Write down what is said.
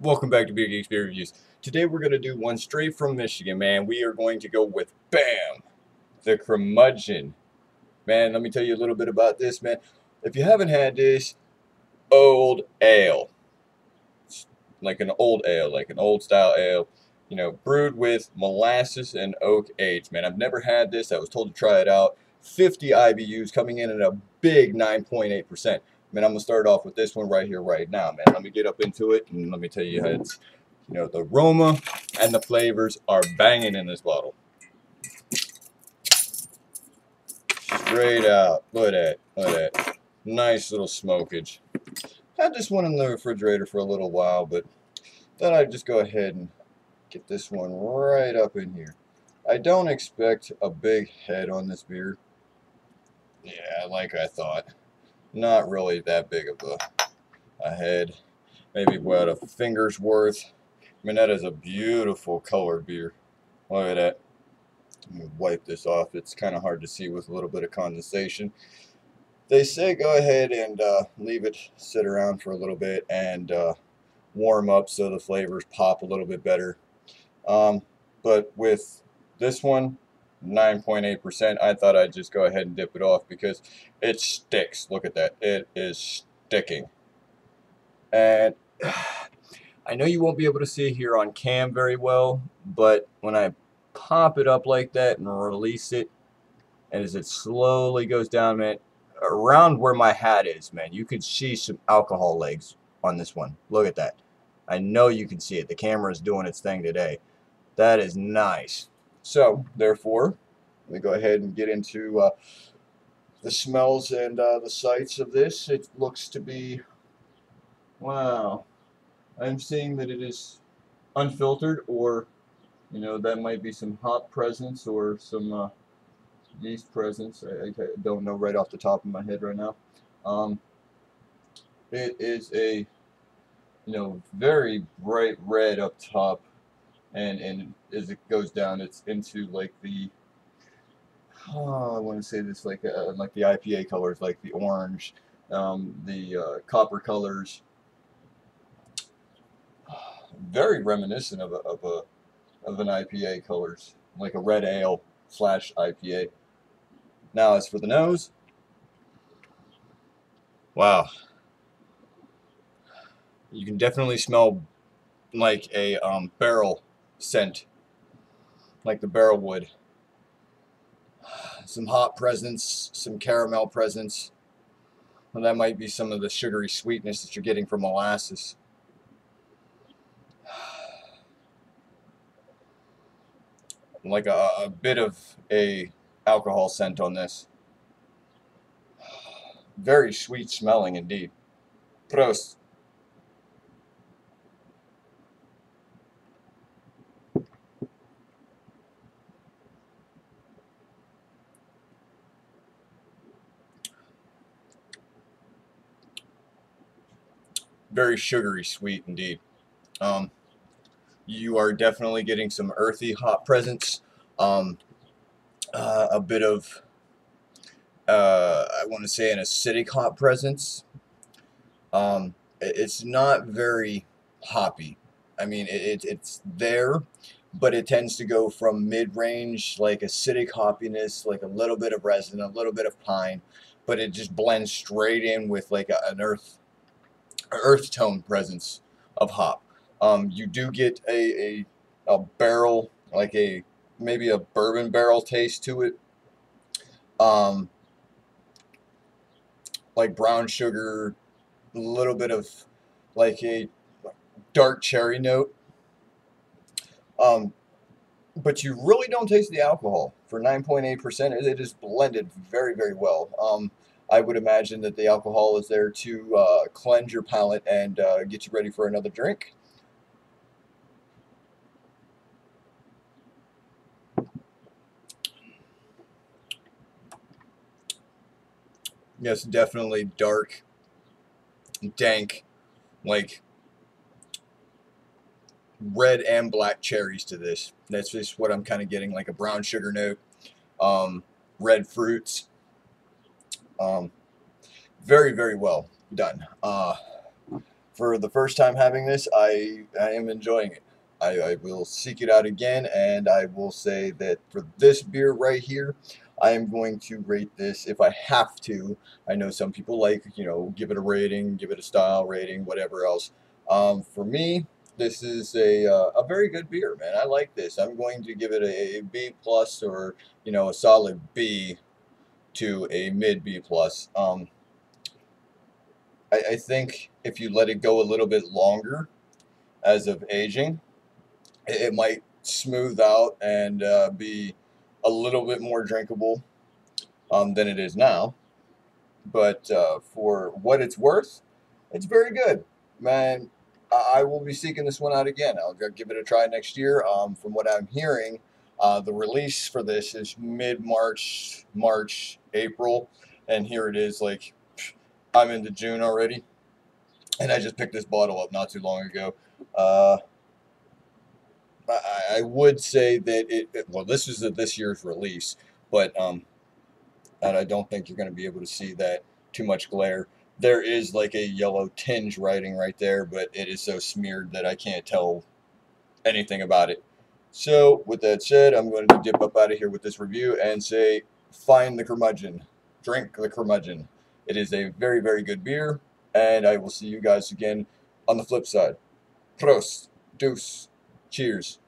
Welcome back to Beer Geeks Beer Reviews. Today we're going to do one straight from Michigan, man. We are going to go with, bam, the Curmudgeon. Man, let me tell you a little bit about this, man. If you haven't had this, old ale. It's like an old ale, like an old style ale. You know, brewed with molasses and oak age, man. I've never had this. I was told to try it out. 50 IBUs coming in at a big 9.8%. Man, I'm going to start off with this one right here, right now, man. Let me get up into it, and let me tell you how it's, you know, the aroma and the flavors are banging in this bottle. Straight out. Look at that. Look at that. Nice little smokage. Had this one in the refrigerator for a little while, but thought I'd just go ahead and get this one right up in here. I don't expect a big head on this beer. Yeah, like I thought. Not really that big of a head. Maybe about a finger's worth. I mean, that is a beautiful colored beer. Look at that. Let me wipe this off. It's kind of hard to see with a little bit of condensation. They say go ahead and leave it sit around for a little bit and warm up so the flavors pop a little bit better. But with this one, 9.8%, I thought I'd just go ahead and dip it off because it sticks. Look at that. It is sticking. And I know you won't be able to see here on cam very well, but when I pop it up like that and release it, and as it slowly goes down, man, around where my hat is, man, you could see some alcohol legs on this one. Look at that. I know you can see it. The camera is doing its thing today. That is nice. So, therefore, let me go ahead and get into the smells and the sights of this. It looks to be, wow. I'm seeing that it is unfiltered, or, you know, that might be some hop presence or some yeast presence. I don't know right off the top of my head right now. It is a, you know, very bright red up top. And as it goes down, it's into like the, oh, I want to say this, like the IPA colors, like the orange, the copper colors. Very reminiscent of an IPA colors, like a red ale / IPA. Now, as for the nose, wow, you can definitely smell like a barrel scent, like the barrel wood. Some hop presence, some caramel presence. And that might be some of the sugary sweetness that you're getting from molasses. Like a bit of a alcohol scent on this. Very sweet smelling indeed. Prost. Very sugary sweet indeed. You are definitely getting some earthy hop presence. A bit of, I want to say, an acidic hop presence. It's not very hoppy. I mean, it's there, but it tends to go from mid-range, like acidic hoppiness, like a little bit of resin, a little bit of pine, but it just blends straight in with like an earth tone presence of hop. You do get a barrel, like maybe a bourbon barrel taste to it. Like brown sugar, a little bit of like a dark cherry note. But you really don't taste the alcohol. For 9.8%, it is blended very, very well. I would imagine that the alcohol is there to cleanse your palate and get you ready for another drink. Yes, definitely dark, dank, like red and black cherries to this. That's just what I'm kind of getting, like a brown sugar note, red fruits. Very, very well done. for the first time having this, I am enjoying it. I will seek it out again, and I will say that for this beer right here, I am going to rate this if I have to. I know some people like, give it a rating, give it a style rating, whatever else. For me, this is a very good beer, man. I like this. I'm going to give it a B plus, or a solid B to a mid B plus. I think if you let it go a little bit longer as of aging, it might smooth out and be a little bit more drinkable than it is now. But for what it's worth, it's very good, man. I will be seeking this one out again. I'll give it a try next year. From what I'm hearing, the release for this is mid-March, April, and here it is. Like, I'm into June already, and I just picked this bottle up not too long ago. Uh, I would say that well, this is this year's release, but and I don't think you're going to be able to see that too much glare. There is like a yellow tinge writing right there, but it is so smeared that I can't tell anything about it. So with that said, I'm going to dip up out of here with this review and say, find the curmudgeon, drink the curmudgeon. It is a very, very good beer, and I will see you guys again on the flip side. Prost, deuce, cheers.